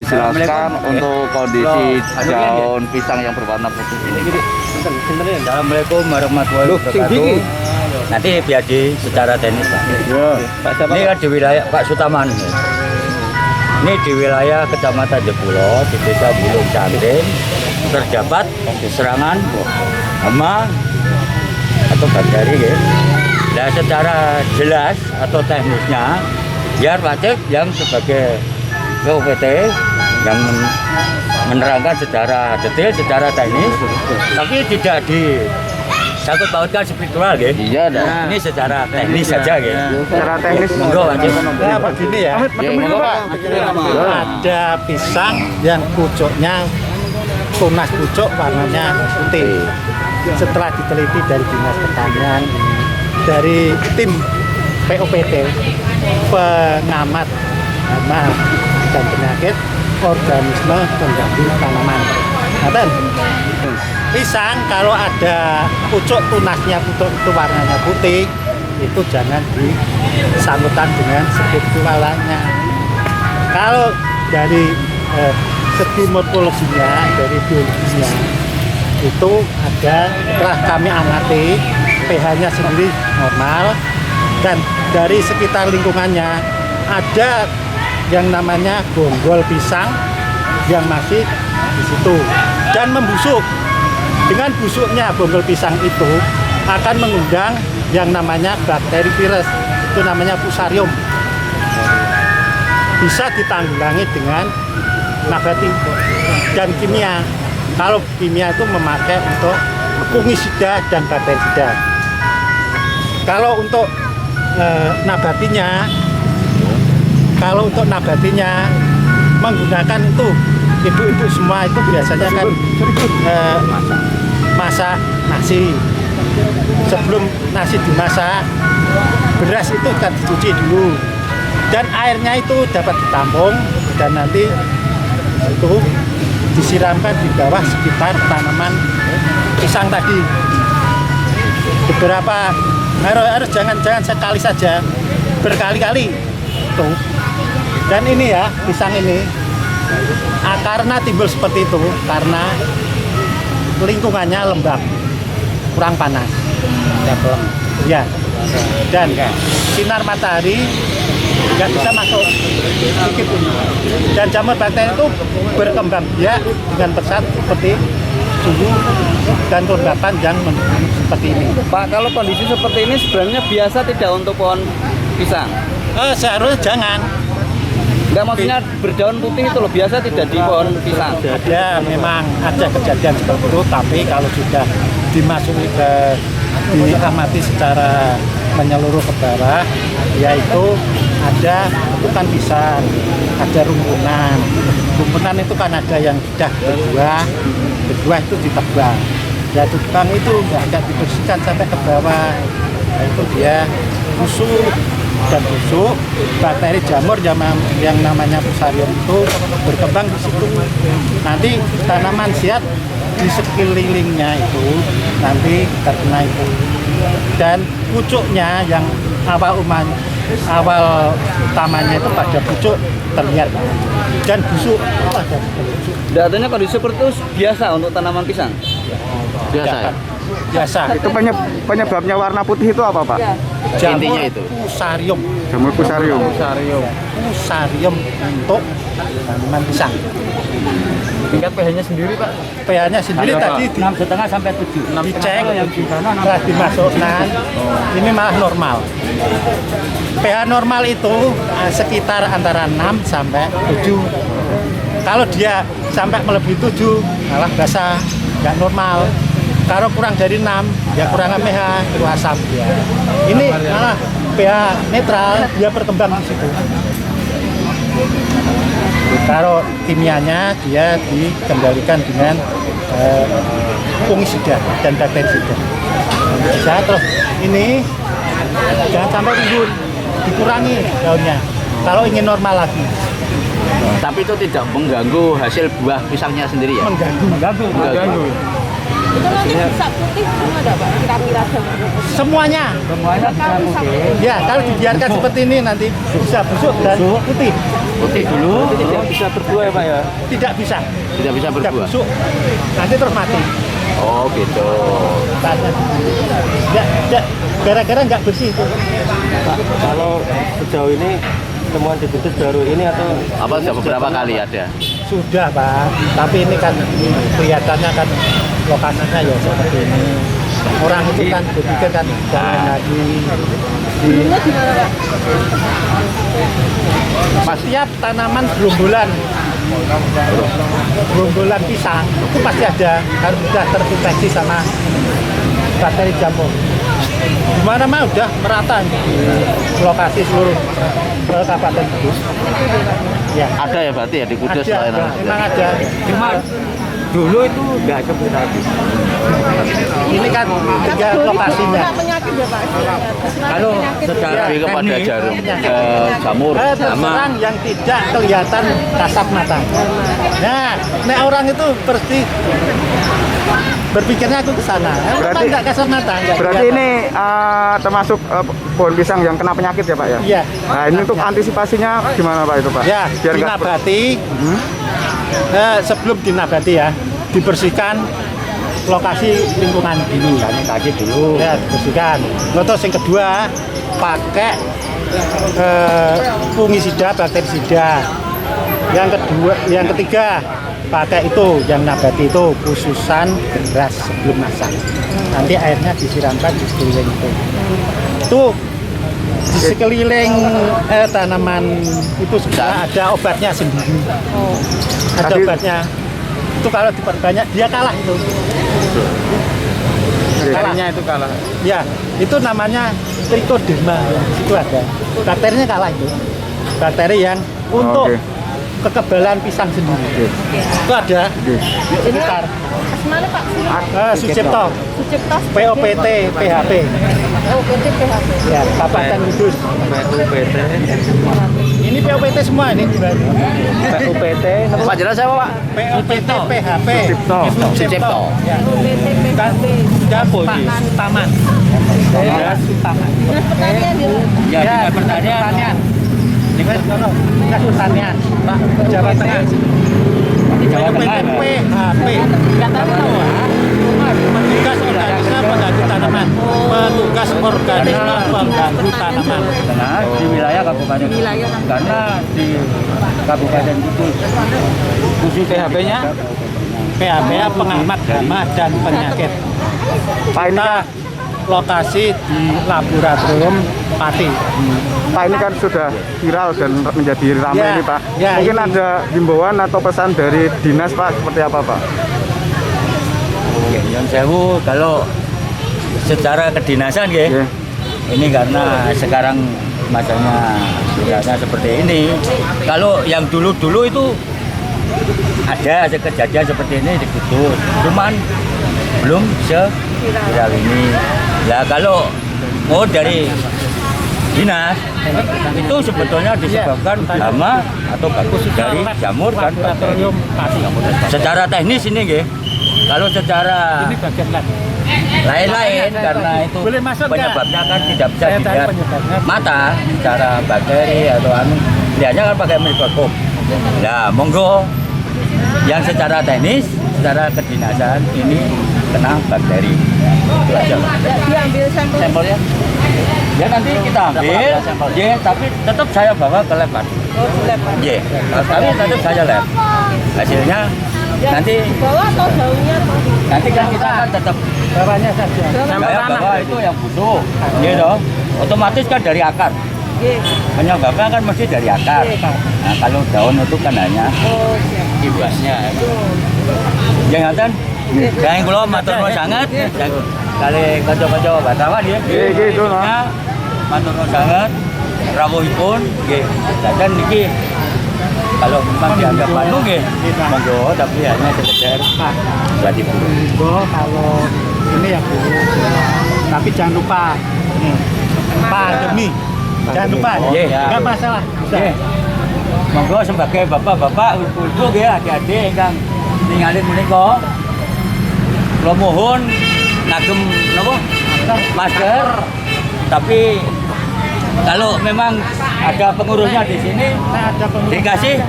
Jelaskan untuk kondisi daun pisang yang berwarna putih ini. Assalamualaikum warahmatullahi wabarakatuh. Nanti biar secara teknis Pak. Ini kan di wilayah Pak Sutaman. Ini di wilayah Kecamatan Jepulo, di Desa Bulung Canting, terdapat serangan hama atau bakteri ya. Nah, secara jelas atau teknisnya, biar Pak Cek yang sebagai KUPT yang menerangkan secara detail, secara teknis, tapi tidak disangkut pautkan spiritual ya. Iya, dah. Ini secara teknis saja ya. Secara teknis. Monggo Pak Cek. Nah, begini ya. Ada pisang yang pucuknya tunas pucuk warnanya putih. Setelah diteliti dari Dinas Pertanian, dari tim POPT, pengamat hama dan penyakit organisme pengganggu tanaman. Nah, pisang kalau ada pucuk tunasnya pucuk itu warnanya putih, itu jangan disangkutan dengan spiritualnya. Kalau dari segi morfologinya, dari biologinya, itu ada, telah kami amati pH-nya sendiri normal, dan dari sekitar lingkungannya ada yang namanya bonggol pisang yang masih di situ dan membusuk. Dengan busuknya bonggol pisang itu akan mengundang yang namanya bakteri virus, itu namanya Fusarium. Bisa ditanggulangi dengan nabati dan kimia. Kalau kimia itu memakai untuk fungisida dan bakterisida. Kalau untuk nabatinya menggunakan itu ibu-ibu semua itu biasanya kan masak nasi. Sebelum nasi dimasak, beras itu kan dicuci dulu dan airnya itu dapat ditampung dan nanti itu disiramkan di bawah sekitar tanaman pisang tadi. Beberapa harus jangan sekali saja, berkali-kali tuh. Dan ini ya, pisang ini karena timbul seperti itu karena lingkungannya lembab, kurang panas ya, dan sinar matahari nggak bisa masuk sedikit ini. Dan jamur bakteri itu berkembang biak dengan pesat seperti suhu dan kelembapan yang seperti ini. Pak, kalau kondisi seperti ini sebenarnya biasa tidak untuk pohon pisang? Seharusnya jangan. Enggak, maksudnya berdaun putih itu loh, biasa tidak di pohon pisang? Ya, memang ada kejadian seperti itu, tapi kalau sudah dimasuki diamati secara menyeluruh ke bawah, yaitu ada bentukan pisang, ada rumpunan. Rumpunan itu kan ada yang sudah berbuah itu ditebang. Ya, ditebang itu nggak dibersihkan sampai ke bawah. Nah, itu dia busuk dan busuk, bakteri jamur yang namanya Fusarium itu berkembang di situ. Nanti tanaman siat di sekelilingnya itu nanti terkena itu. Dan pucuknya yang awal utamanya itu pada pucuk terlihat dan busuk pada busuk. Datanya kondisi seperti itu biasa untuk tanaman pisang? Biasa ya? Biasa. Itu penyebabnya warna putih itu apa, Pak? Intinya itu Fusarium. Jamur Fusarium. Fusarium untuk tanaman pisang. Tingkat pH-nya sendiri, Pak? pH-nya sendiri tadi 6,5 sampai 7. dicek, setelah dimasukkan, ini malah normal. pH normal itu sekitar antara 6 sampai 7. Kalau dia sampai melebihi 7, malah basah, nggak normal. Kalau kurang dari 6, ya kurang pH, itu asam. Ya. Ini malah pH netral, dia berkembang di situ. Kalau kimianya dia dikendalikan dengan fungisida dan bakterisida. Bisa terus ini jangan sampai rimbun, dikurangi daunnya. Kalau ingin normal lagi. Tapi itu tidak mengganggu hasil buah pisangnya sendiri ya? Mengganggu. Itu nanti bisa putih semua ada Pak? Kira-kira Semuanya. Semuanya bisa putih. Ya, kalau dibiarkan seperti ini nanti bisa busuk dan putih. putih dulu. Tidak bisa berbuah ya Pak ya? Tidak bisa. Tidak bisa Tidak berbuah. busuk. Nanti terus mati. Oh gitu. Ya, gara-gara nggak bersih itu. Kalau sejauh ini temuan diputus baru ini atau Apa sudah beberapa kali ada? Sudah Pak, tapi ini kan kelihatannya kan lokasinya ya seperti ini. Orang itu kan berpikir kan jangan lagi Dulunya di mana Pak? setiap tanaman gerombolan pisang itu pasti ada harus sudah terinfeksi sama bakteri jamur. Di mana-mana udah merata di lokasi seluruh Kabupaten Kudus. Ya. Ada ya berarti ya di Kudus Ada, layanan. memang ada. Cuma dulu itu nggak seperti tadi. Ini kan tiga lokasinya. Kena penyakit ya Pak? Kalau Penyakit. secara Lebih kepada teknis, jarum, jamur. Terus terang yang tidak kelihatan kasat mata. Nah, orang itu pasti berpikirnya aku ke sana. Berarti nggak kasat mata. Berarti ini termasuk pohon pisang yang kena penyakit ya Pak ya? Iya. Nah ini untuk antisipasinya gimana Pak itu Pak? Ya, Biar nggak dinabati. Sebelum dinabati ya, dibersihkan lokasi lingkungan dulu. sanitasi dulu. Ya, dibersihkan. Terus yang kedua, pakai fungisida, bakterisida. Yang ketiga, pakai itu yang nabati itu khususan beras sebelum masak. Nanti airnya disiramkan di sekeliling itu. Itu di sekeliling tanaman itu sudah ada obatnya sendiri. Ada Tadi- obatnya. Itu kalau diperbanyak dia kalah itu. Kalahnya itu kalah. Ya, itu namanya Trichoderma. Itu ada. Bakterinya kalah itu. Bakteri yang untuk Oke. kekebalan pisang sendiri. Itu ada. Sekitar Asmane Pak Sini. Sucipto, Sucipto. POPT, PHP. Oh, PT PHP. Ya, Kabupaten Kudus. PUPT, Ini POPT semua ini. PUPT, Pak jelas saya Pak? POPT, PHP. Sucipto. Sucipto. Ya. PT Kan PHP. dapur Taman. Ya, Taman. Dinas Pertanian ya. Ya, di pertanian. Dinas Pertanian, Pak Jawa Tengah. Jawa Tengah. PHP. Petugas organisme pengganggu tanaman. Petugas organisme pengganggu tanaman. Karena di wilayah Kabupaten Kudus. Karena di Kabupaten Kudus khusus PHP-nya PHP pengamat hama dan penyakit. Pak ini Kita lokasi di laboratorium Pati. Pak ini kan sudah viral dan menjadi ramai Ya, ini Pak. ya, Mungkin ini. ada himbauan atau pesan dari dinas Pak seperti apa Pak? Yang sewu kalau secara kedinasan ya. Ya. Ini karena sekarang masanya seperti ini. Kalau yang dulu-dulu itu ada kejadian seperti ini di Kudus. Cuman belum viral ini. Ya kalau mau dari dinas itu sebetulnya disebabkan hama atau bagus dari jamur kan Laboratorium Pati. secara teknis ini nggih. Kalau secara Ini bagian lab. lain-lain karena itu Boleh masuk nggak? penyebabnya kan tidak bisa Saya tanya dilihat penyebabnya. mata secara bakteri atau anu lihatnya kan pakai mikroskop. Nah monggo yang secara teknis secara kedinasan ini kena bakteri itu aja. Diambil sampelnya. Ya nanti kita ambil ya tapi tetap saya bawa ke lab kan. Oh, di lab. Ya tapi tetap saya lab hasilnya nanti Bawa atau daunnya atau nanti kan kita kan tetap Bawahnya saja. saya bawa itu yang busuk, gitu. Otomatis kan dari akar. Nggih. Penyebabnya kan mesti dari akar. Nah kalau daun itu kan hanya Oh, siap. ibasnya. Yang ngaten, yang kula matur nuwun sanget. Kali kanca-kanca wartawan ya. Nggih, nggih, itu, no. Matur nuwun sanget. Rawuhipun nggih. Dan niki kalau memang dianggap anu nggih, monggo tapi hanya sekedar berarti Bo, kalau ini ya Bu. Tapi jangan lupa nih pandemi. Jangan lupa Iya. ya. Enggak masalah. Bisa. Nggih. Monggo sebagai bapak-bapak, ibu-ibu nggih, adik-adik ingkang ningali menika kula mohon ngagem napa? Masker. Tapi Kalau memang ada pengurusnya di sini, dikasih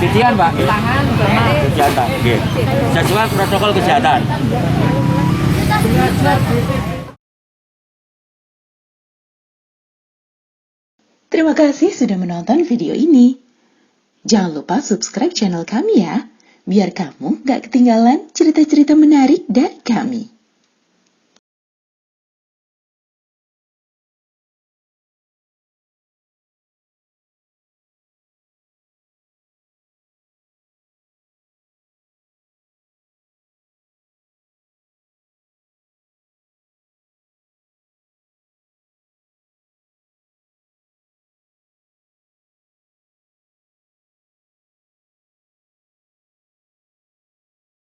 cucian Pak. Cucian Pak. Oke. Sesuai protokol kesehatan. Terima kasih sudah menonton video ini. Jangan lupa subscribe channel kami ya, biar kamu gak ketinggalan cerita-cerita menarik dari kami.